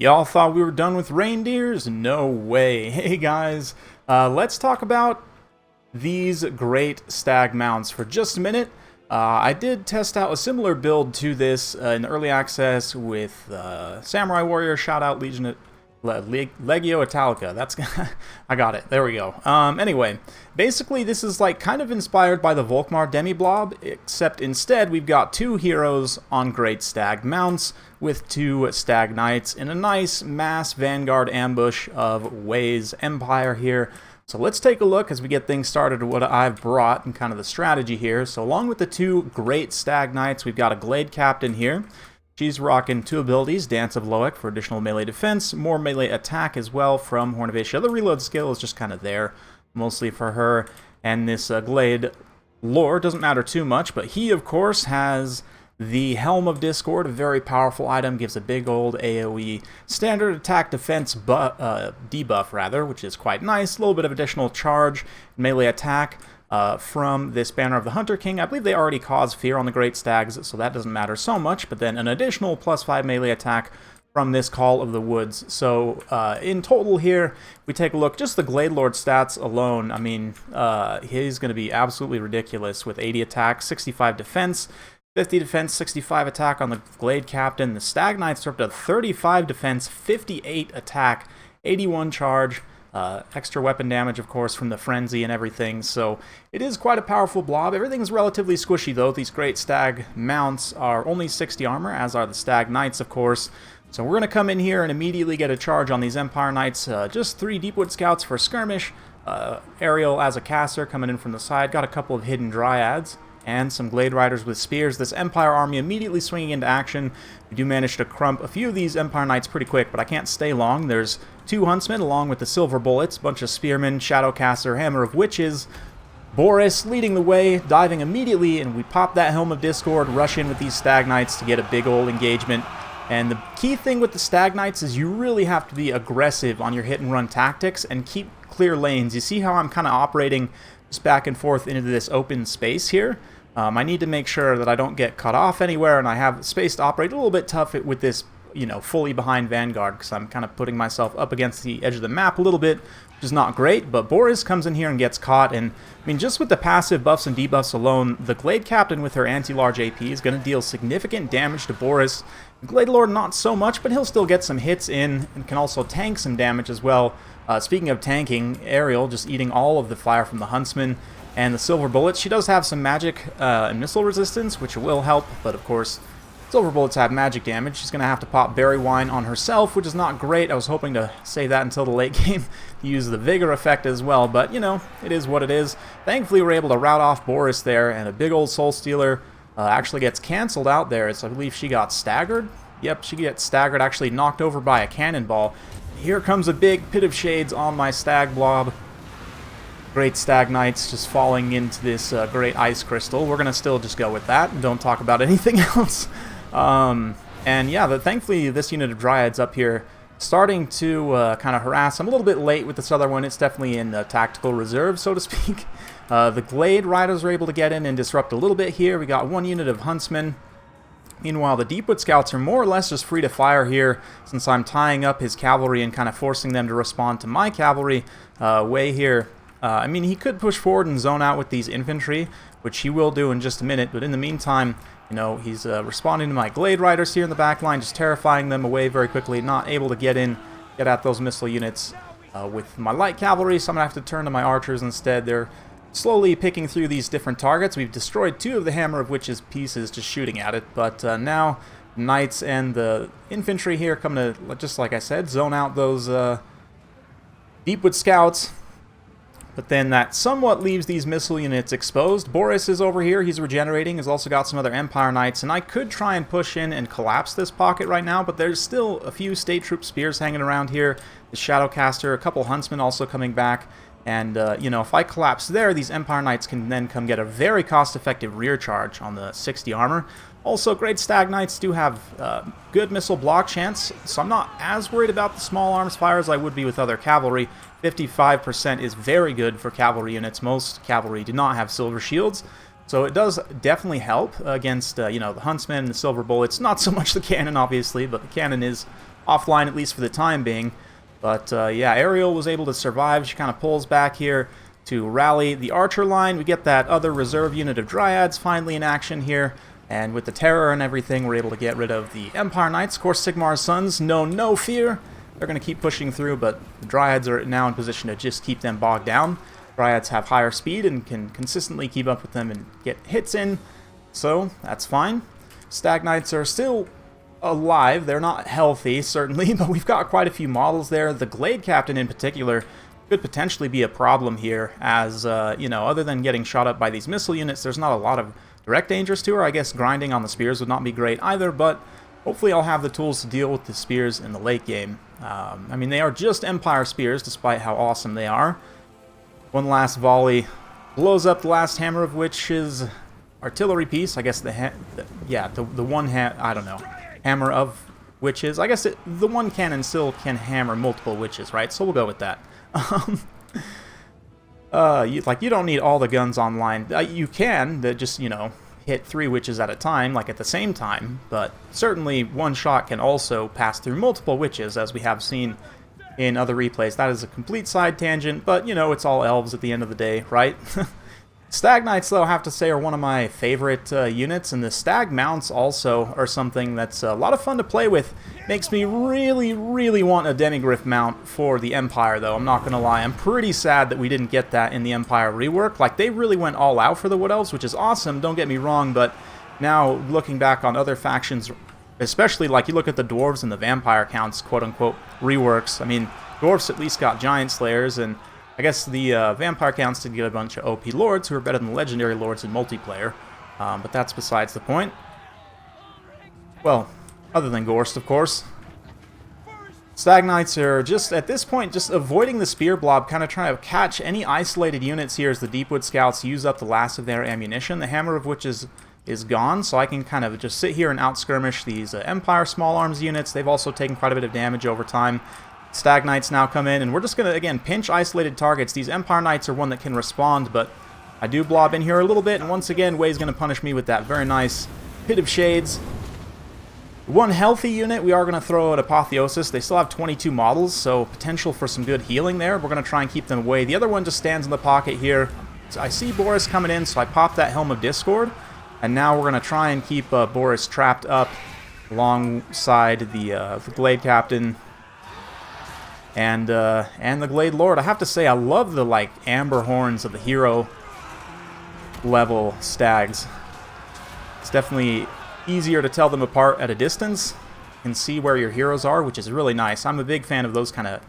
Y'all thought we were done with reindeers? No way. Hey guys, let's talk about these great stag mounts for just a minute. I did test out a similar build to this in early access with Samurai Warrior. Shout out Legio Italica. That's I got it. There we go. Anyway, basically this is like kind of inspired by the Volkmar Demi-Blob, except instead we've got two heroes on great stag mounts with two stag knights in a nice mass vanguard ambush of Wei's Empire here. So let's take a look as we get things started at what I've brought and kind of the strategy here. So along with the two great stag knights, we've got a Glade Captain here. She's rocking two abilities, Dance of Loic for additional melee defense, more melee attack as well from Horn of Asia. The reload skill is just kind of there, mostly for her. And this Glade lore doesn't matter too much, but he, of course, has the Helm of Discord, a very powerful item, gives a big old AoE standard attack defense debuff, rather, which is quite nice. A little bit of additional charge, melee attack from this Banner of the Hunter King. I believe they already cause fear on the Great Stags, so that doesn't matter so much, but then an additional +5 melee attack from this Call of the Woods. So in total here, we take a look, just the Glade Lord stats alone, I mean, he's going to be absolutely ridiculous with 80 attack, 65 defense, 50 defense, 65 attack on the Glade Captain. The Stag Knights are up to 35 defense, 58 attack, 81 charge, extra weapon damage, of course, from the Frenzy and everything. So it is quite a powerful blob. Everything's relatively squishy, though. These great Stag mounts are only 60 armor, as are the Stag Knights, of course. So we're going to come in here and immediately get a charge on these Empire Knights. Just 3 Deepwood Scouts for skirmish. Ariel as a caster coming in from the side. Got a couple of hidden Dryads and some Glade Riders with spears. This Empire army immediately swinging into action. We do manage to crump a few of these Empire Knights pretty quick, but I can't stay long. There's 2 Huntsmen along with the Silver Bullets, a bunch of Spearmen, Shadowcaster, Hammer of Witches. Boris leading the way, diving immediately, and we pop that Helm of Discord, rush in with these Stag Knights to get a big old engagement. And the key thing with the Stag Knights is you really have to be aggressive on your hit-and-run tactics and keep clear lanes. You see how I'm kind of operating just back and forth into this open space here? I need to make sure that I don't get cut off anywhere, and I have space to operate a little bit tough with this, you know, fully behind Vanguard, because I'm kind of putting myself up against the edge of the map a little bit, which is not great. But Boris comes in here and gets caught, and I mean, just with the passive buffs and debuffs alone, the Glade Captain with her anti-large AP is going to deal significant damage to Boris. Glade Lord not so much, but he'll still get some hits in and can also tank some damage as well. Speaking of tanking, Ariel just eating all of the fire from the Huntsman. And the Silver Bullets, she does have some magic and missile resistance, which will help, but of course, Silver Bullets have magic damage. She's going to have to pop Berry Wine on herself, which is not great. I was hoping to save that until the late game to use the Vigor effect as well, but, you know, it is what it is. Thankfully, we're able to rout off Boris there, and a big old Soul Stealer actually gets canceled out there. So I believe she got staggered. Yep, she gets staggered, actually knocked over by a cannonball. Here comes a big Pit of Shades on my Stag Blob. Great Stag Knights just falling into this great Ice Crystal. We're going to still just go with that and don't talk about anything else. And yeah, thankfully this unit of Dryads up here starting to kind of harass. I'm a little bit late with this other one. It's definitely in tactical reserve, so to speak. The Glade Riders are able to get in and disrupt a little bit here. We got 1 unit of Huntsmen. Meanwhile, the Deepwood Scouts are more or less just free to fire here, since I'm tying up his cavalry and kind of forcing them to respond to my cavalry way here. I mean, he could push forward and zone out with these infantry, which he will do in just a minute, but in the meantime, you know, he's responding to my Glade Riders here in the back line, just terrifying them away very quickly, not able to get at those missile units with my light cavalry, so I'm going to have to turn to my archers instead. They're slowly picking through these different targets. We've destroyed 2 of the Hammer of Witches pieces just shooting at it, but now Knights and the infantry here come to, just like I said, zone out those Deepwood Scouts. But then that somewhat leaves these missile units exposed. Boris is over here. He's regenerating. He's also got some other Empire Knights. And I could try and push in and collapse this pocket right now, but there's still a few State Troop Spears hanging around here. The Shadowcaster, a couple Huntsmen also coming back. And, you know, if I collapse there, these Empire Knights can then come get a very cost-effective rear charge on the 60 armor. Also, great Stag Knights do have good missile block chance, so I'm not as worried about the small arms fire as I would be with other cavalry. 55% is very good for cavalry units. Most cavalry do not have silver shields, so it does definitely help against, you know, the Huntsmen and the Silver Bullets. Not so much the cannon, obviously, but the cannon is offline, at least for the time being. But yeah, Ariel was able to survive. She kind of pulls back here to rally the archer line. We get that other reserve unit of Dryads finally in action here. And with the terror and everything, we're able to get rid of the Empire Knights. Of course, Sigmar's sons know no fear. They're going to keep pushing through, but the Dryads are now in position to just keep them bogged down. Dryads have higher speed and can consistently keep up with them and get hits in, so that's fine. Stag Knights are still alive. They're not healthy, certainly, but we've got quite a few models there. The Glade Captain in particular could potentially be a problem here, as, you know, other than getting shot up by these missile units, there's not a lot of direct dangers to her. I guess grinding on the spears would not be great either, but hopefully I'll have the tools to deal with the spears in the late game. I mean, they are just Empire spears, despite how awesome they are. One last volley blows up the last Hammer of Witches artillery piece. I guess the one I don't know, Hammer of Witches. I guess the one cannon still can hammer multiple witches, right? So we'll go with that. You don't need all the guns online. You can, just, you know, hit 3 witches at a time, like at the same time, but certainly one shot can also pass through multiple witches, as we have seen in other replays. That is a complete side tangent, but, you know, it's all elves at the end of the day, right? Stag Knights, though, I have to say, are one of my favorite units, and the Stag Mounts also are something that's a lot of fun to play with. Makes me really, really want a Demigryph mount for the Empire, though, I'm not going to lie. I'm pretty sad that we didn't get that in the Empire rework. Like, they really went all out for the Wood Elves, which is awesome, don't get me wrong, but now, looking back on other factions, especially, like, you look at the Dwarves and the Vampire Counts, quote-unquote, reworks. I mean, Dwarves at least got Giant Slayers, and I guess the Vampire Counts did get a bunch of OP Lords who are better than the Legendary Lords in multiplayer, but that's besides the point. Well, other than Gorst, of course. Stag Knights are just, at this point, just avoiding the Spear Blob, kind of trying to catch any isolated units here as the Deepwood Scouts use up the last of their ammunition. The Hammer of Witches is gone, so I can kind of just sit here and out-skirmish these Empire Small Arms units. They've also taken quite a bit of damage over time. Stag Knights now come in, and we're just going to, again, pinch isolated targets. These Empire Knights are one that can respond, but I do blob in here a little bit, and once again, Wei's going to punish me with that very nice Pit of Shades. One healthy unit, we are going to throw at Apotheosis. They still have 22 models, so potential for some good healing there. We're going to try and keep them away. The other one just stands in the pocket here. So I see Boris coming in, so I pop that Helm of Discord, and now we're going to try and keep Boris trapped up alongside the Glade Captain and the Glade Lord. I have to say, I love the, like, amber horns of the hero level stags. It's definitely easier to tell them apart at a distance and see where your heroes are, which is really nice. I'm a big fan of those kind of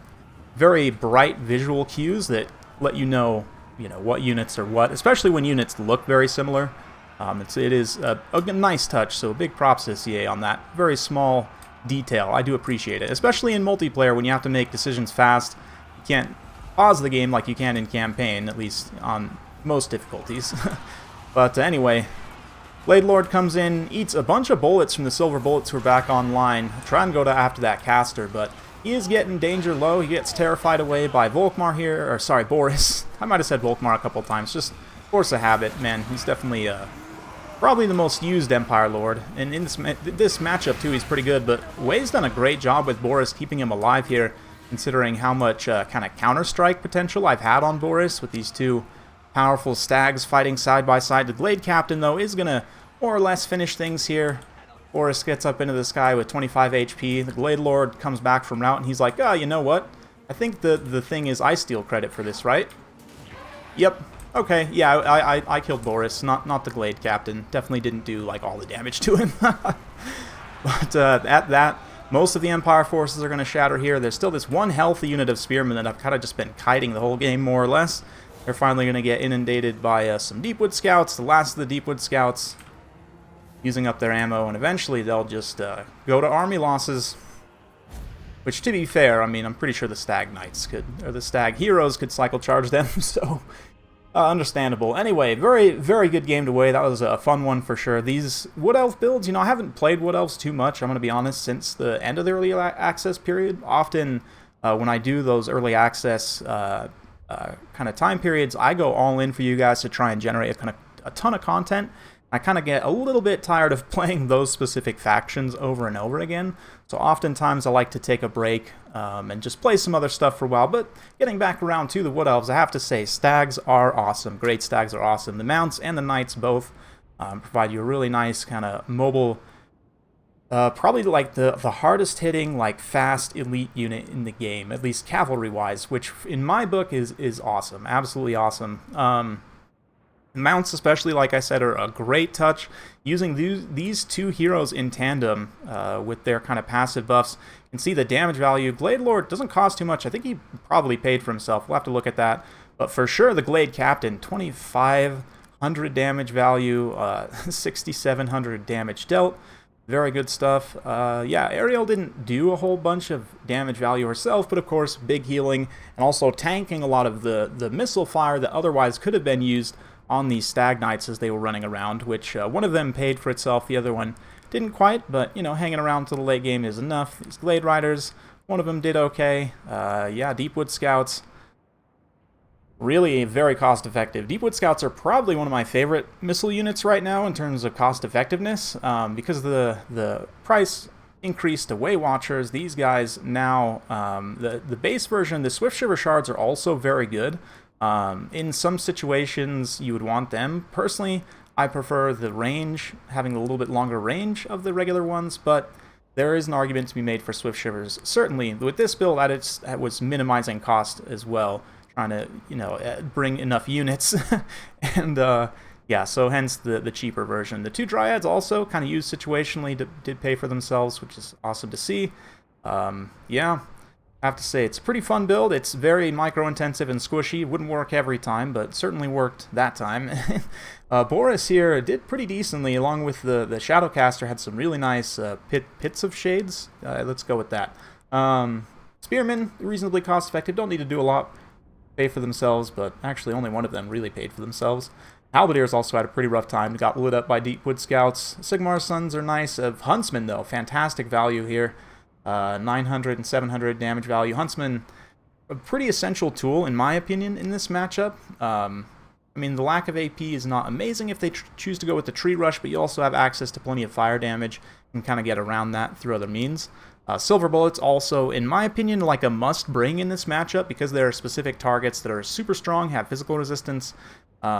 very bright visual cues that let you know what units are what, especially when units look very similar. It is a nice touch, so big props to CA on that very small detail. I do appreciate it, especially in multiplayer when you have to make decisions fast. You can't pause the game like you can in campaign, at least on most difficulties. But anyway, Blade Lord comes in, eats a bunch of bullets from the silver bullets who are back online. Try and go after that caster, but he is getting danger low. He gets terrified away by Volkmar here, or sorry, Boris. I might have said Volkmar a couple times, just force of habit, man. He's definitely probably the most used Empire Lord, and in this matchup too, he's pretty good, but Wei's done a great job with Boris keeping him alive here, considering how much kind of counter-strike potential I've had on Boris with these two powerful stags fighting side by side. The Glade Captain, though, is going to more or less finish things here. Boris gets up into the sky with 25 HP. The Glade Lord comes back from route, and he's like, oh, you know what? I think the thing is I steal credit for this, right? Yep. Okay, yeah, I killed Boris, not the Glade Captain. Definitely didn't do, like, all the damage to him. But at that, most of the Empire forces are going to shatter here. There's still this one healthy unit of Spearmen that I've kind of just been kiting the whole game, more or less. They're finally going to get inundated by some Deepwood Scouts, the last of the Deepwood Scouts, using up their ammo, and eventually they'll just go to army losses. Which, to be fair, I mean, I'm pretty sure the Stag Knights could, or the Stag Heroes could cycle charge them, so understandable. Anyway, very, very good game to Wei. That was a fun one for sure. These Wood Elf builds, you know, I haven't played Wood Elves too much, I'm going to be honest, since the end of the early access period. Often, when I do those early access kind of time periods, I go all in for you guys to try and generate a ton of content. I kind of get a little bit tired of playing those specific factions over and over again, so oftentimes I like to take a break and just play some other stuff for a while. But getting back around to the Wood Elves, I have to say, Stags are awesome. Great Stags are awesome. The Mounts and the Knights both provide you a really nice kind of mobile, probably like the hardest hitting, like fast elite unit in the game, at least cavalry wise, which in my book is awesome, absolutely awesome. Mounts especially, like I said, are a great touch. Using these two heroes in tandem with their kind of passive buffs, you can see the damage value. Glade Lord doesn't cost too much. I think he probably paid for himself. We'll have to look at that. But for sure, the Glade Captain, 2,500 damage value, 6,700 damage dealt. Very good stuff. Yeah, Ariel didn't do a whole bunch of damage value herself, but of course, big healing and also tanking a lot of the missile fire that otherwise could have been used on these Stag Knights as they were running around, which one of them paid for itself, the other one didn't quite, but, you know, hanging around till the late game is enough. These Glade Riders, one of them did okay. Yeah, Deepwood Scouts, really very cost-effective. Deepwood Scouts are probably one of my favorite missile units right now in terms of cost-effectiveness, because the price increased to Way Watchers. These guys now, the base version, the Swift Shiver Shards are also very good. In some situations, you would want them. Personally, I prefer the range, having a little bit longer range of the regular ones, but there is an argument to be made for Swift Shivers. Certainly, with this build, that was minimizing cost as well, trying to, you know, bring enough units. And, yeah, so hence the cheaper version. The two Dryads also kind of used situationally, did pay for themselves, which is awesome to see. Yeah. I have to say, it's a pretty fun build. It's very micro-intensive and squishy. Wouldn't work every time, but certainly worked that time. Boris here did pretty decently, along with the Shadowcaster, had some really nice pits of shades. Let's go with that. Spearmen, reasonably cost-effective. Don't need to do a lot. Pay for themselves, but actually only one of them really paid for themselves. Halberdiers also had a pretty rough time. Got lit up by Deepwood Scouts. Sigmar's Sons are nice. Huntsmen, though, fantastic value here. 900 and 700 damage value. Huntsman, a pretty essential tool, in my opinion, in this matchup. I mean, the lack of AP is not amazing if they choose to go with the Tree Rush, but you also have access to plenty of fire damage and kind of get around that through other means. Silver Bullets also, in my opinion, like a must-bring in this matchup because there are specific targets that are super strong, have physical resistance.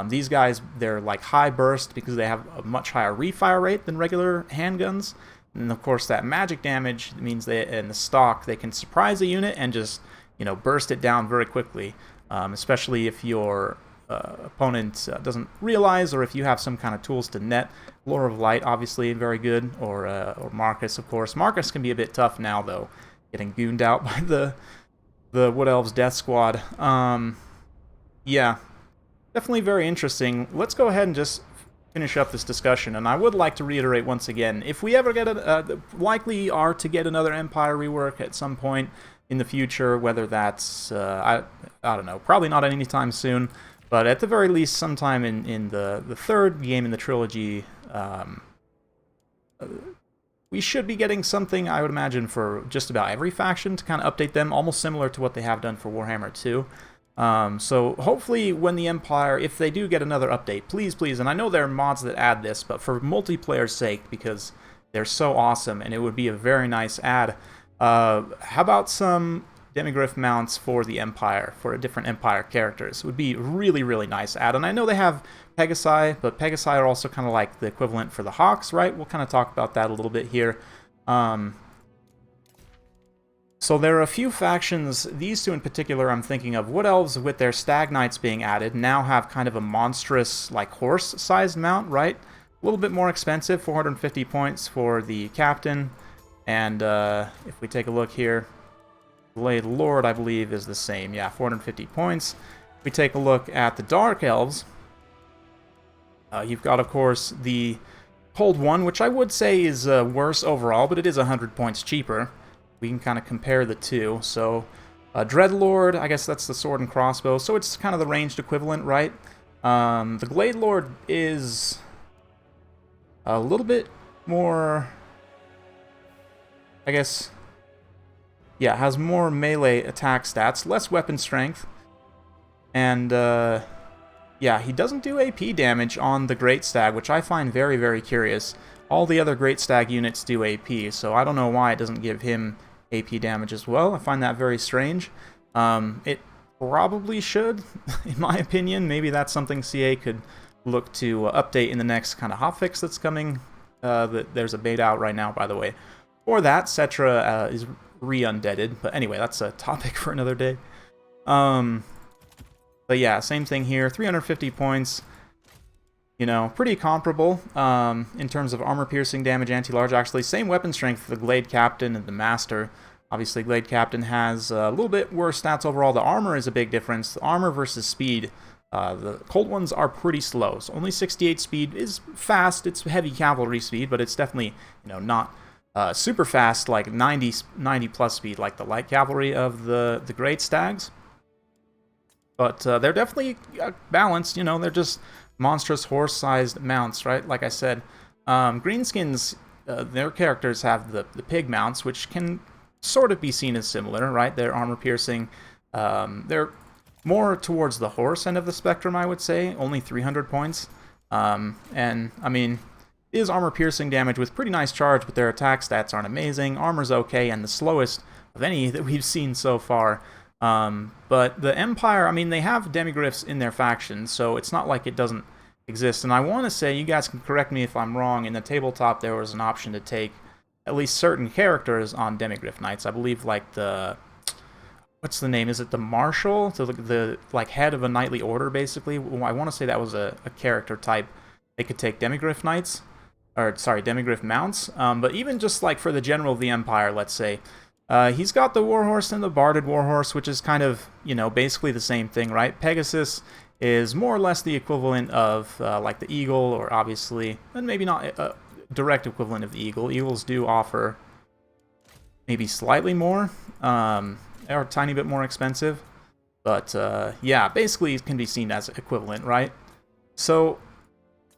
These guys, they're like high burst because they have a much higher refire rate than regular handguns. And of course, that magic damage means that in the stock, they can surprise a unit and just, you know, burst it down very quickly, especially if your opponent doesn't realize, or if you have some kind of tools to net. Lure of Light, obviously, very good, or Marcus, of course. Marcus can be a bit tough now, though, getting gooned out by the Wood Elves Death Squad. Yeah, definitely very interesting. Let's go ahead and just finish up this discussion, and I would like to reiterate once again, if we ever get likely are to get another Empire rework at some point in the future, whether that's I don't know, probably not anytime soon, but at the very least sometime in the third game in the trilogy, we should be getting something, I would imagine, for just about every faction to kind of update them, almost similar to what they have done for Warhammer 2. So hopefully when the Empire, if they do get another update, please, and I know there are mods that add this, but for multiplayer's sake, because they're so awesome, and it would be a very nice add, how about some Demigryph mounts for the Empire, for different Empire characters? It would be really, really nice add, and I know they have Pegasi, but Pegasi are also kind of like the equivalent for the Hawks, right? We'll kind of talk about that a little bit here. So there are a few factions, these two in particular I'm thinking of. Wood Elves, with their Stag Knights being added, now have kind of a monstrous, like, horse-sized mount, right? A little bit more expensive, 450 points for the Captain. And if we take a look here, Blade Lord, I believe, is the same. Yeah, 450 points. If we take a look at the Dark Elves, you've got, of course, the Cold One, which I would say is worse overall, but it is 100 points cheaper. We can kind of compare the two. So, Dreadlord, I guess that's the sword and crossbow. So it's kind of the ranged equivalent, right? The Glade Lord is a little bit more, I guess, yeah, has more melee attack stats, less weapon strength, and Yeah, he doesn't do AP damage on the Great Stag, which I find very, very curious. All the other Great Stag units do AP, so I don't know why it doesn't give him AP damage as well. I find that very strange. It probably should, in my opinion. Maybe that's something CA could look to update in the next kind of hotfix that's coming. There's a beta out right now, by the way. For that, Cetra is re-undeaded, but anyway, that's a topic for another day. But yeah, same thing here, 350 points, you know, pretty comparable in terms of armor-piercing damage, anti-large, actually. Same weapon strength for the Glade Captain and the Master. Obviously, Glade Captain has a little bit worse stats overall. The armor is a big difference. The armor versus speed, the cold ones are pretty slow. So only 68 speed is fast. It's heavy cavalry speed, but it's definitely, you know, not super fast like 90 plus speed like the light cavalry of the Great Stags. But they're definitely balanced, you know, they're just monstrous horse-sized mounts, right? Like I said, Greenskins, their characters have the pig mounts, which can sort of be seen as similar, right? They're armor-piercing. They're more towards the horse end of the spectrum, I would say, only 300 points. And, I mean, it is armor-piercing damage with pretty nice charge, but their attack stats aren't amazing. Armor's okay, and the slowest of any that we've seen so far. But the Empire, I mean, they have demigryphs in their faction, so it's not like it doesn't exist. And I want to say, you guys can correct me if I'm wrong, in the tabletop there was an option to take at least certain characters on demigryph knights. I believe, like, the... what's the name? Is it the Marshal? The like, head of a knightly order, basically? I want to say that was a character type. They could take demigryph knights, or, sorry, demigryph mounts. But even just, like, for the General of the Empire, let's say... he's got the Warhorse and the Barded Warhorse, which is kind of, you know, basically the same thing, right? Pegasus is more or less the equivalent of, like, the Eagle, or obviously, and maybe not a direct equivalent of the Eagle. Eagles do offer maybe slightly more, or a tiny bit more expensive. But, yeah, basically it can be seen as equivalent, right? So...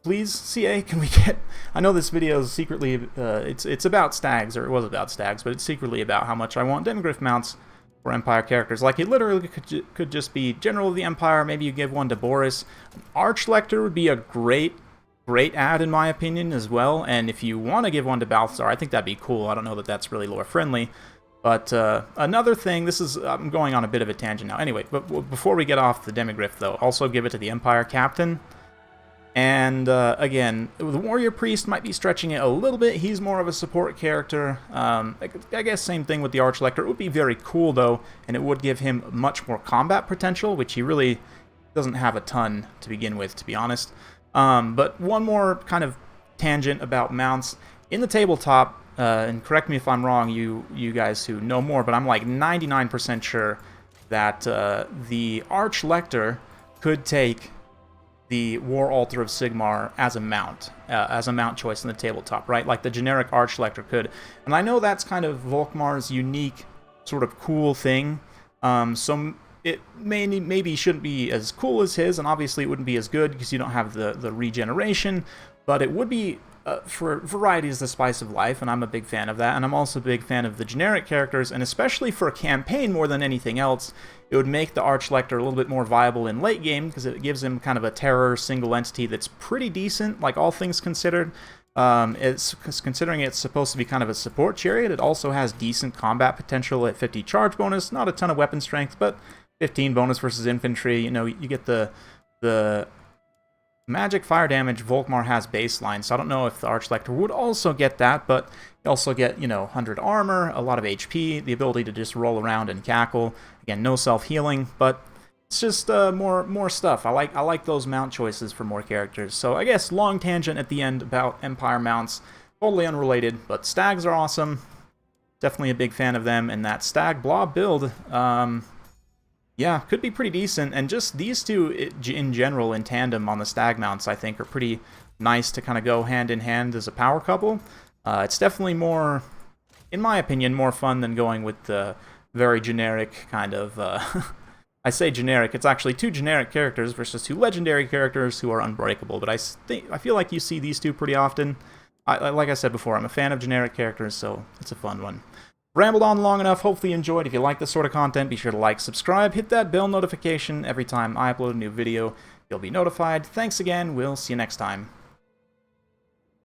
please, CA, can we get... I know this video is secretly... it's about Stags, or it was about Stags, but it's secretly about how much I want demigryph mounts for Empire characters. Like, it literally could just be General of the Empire, maybe you give one to Boris. Archlector would be a great add, in my opinion, as well. And if you want to give one to Balthazar, I think that'd be cool. I don't know that that's really lore-friendly. But another thing, this is... I'm going on a bit of a tangent now. Anyway, but before we get off the demigryph, though, also give it to the Empire Captain. And, again, the Warrior Priest might be stretching it a little bit. He's more of a support character. I guess same thing with the Archlector. It would be very cool, though, and it would give him much more combat potential, which he really doesn't have a ton to begin with, to be honest. But one more kind of tangent about mounts. In the tabletop, and correct me if I'm wrong, you guys who know more, but I'm like 99% sure that the Archlector could take the War Altar of Sigmar as a mount choice in the tabletop, right? Like the generic Archlector could. And I know that's kind of Volkmar's unique sort of cool thing. So it maybe shouldn't be as cool as his, and obviously it wouldn't be as good because you don't have the regeneration, but it would be, for variety is the spice of life, and I'm a big fan of that. And I'm also a big fan of the generic characters, and especially for a campaign more than anything else, it would make the Archlector a little bit more viable in late game, because it gives him kind of a terror single entity that's pretty decent, like all things considered. Considering it's supposed to be kind of a support chariot, it also has decent combat potential at 50 charge bonus, not a ton of weapon strength, but 15 bonus versus infantry. You know, you get the magic fire damage Volkmar has baseline, so I don't know if the Archlector would also get that, but you also get, you know, 100 armor, a lot of HP, the ability to just roll around and cackle. Again, no self-healing, but it's just more stuff. I like those mount choices for more characters. So I guess long tangent at the end about Empire mounts, totally unrelated, but Stags are awesome. Definitely a big fan of them, and that Stag Blob build, yeah, could be pretty decent, and just these two in general in tandem on the Stag mounts I think are pretty nice to kind of go hand in hand as a power couple. It's definitely more, in my opinion, more fun than going with the very generic kind of, I say generic, it's actually two generic characters versus two legendary characters who are unbreakable, but I feel like you see these two pretty often. Like I said before, I'm a fan of generic characters, so it's a fun one. Rambled on long enough, hopefully you enjoyed. If you like this sort of content, be sure to like, subscribe, hit that bell notification every time I upload a new video. you'll be notified. Thanks again. We'll see you next time.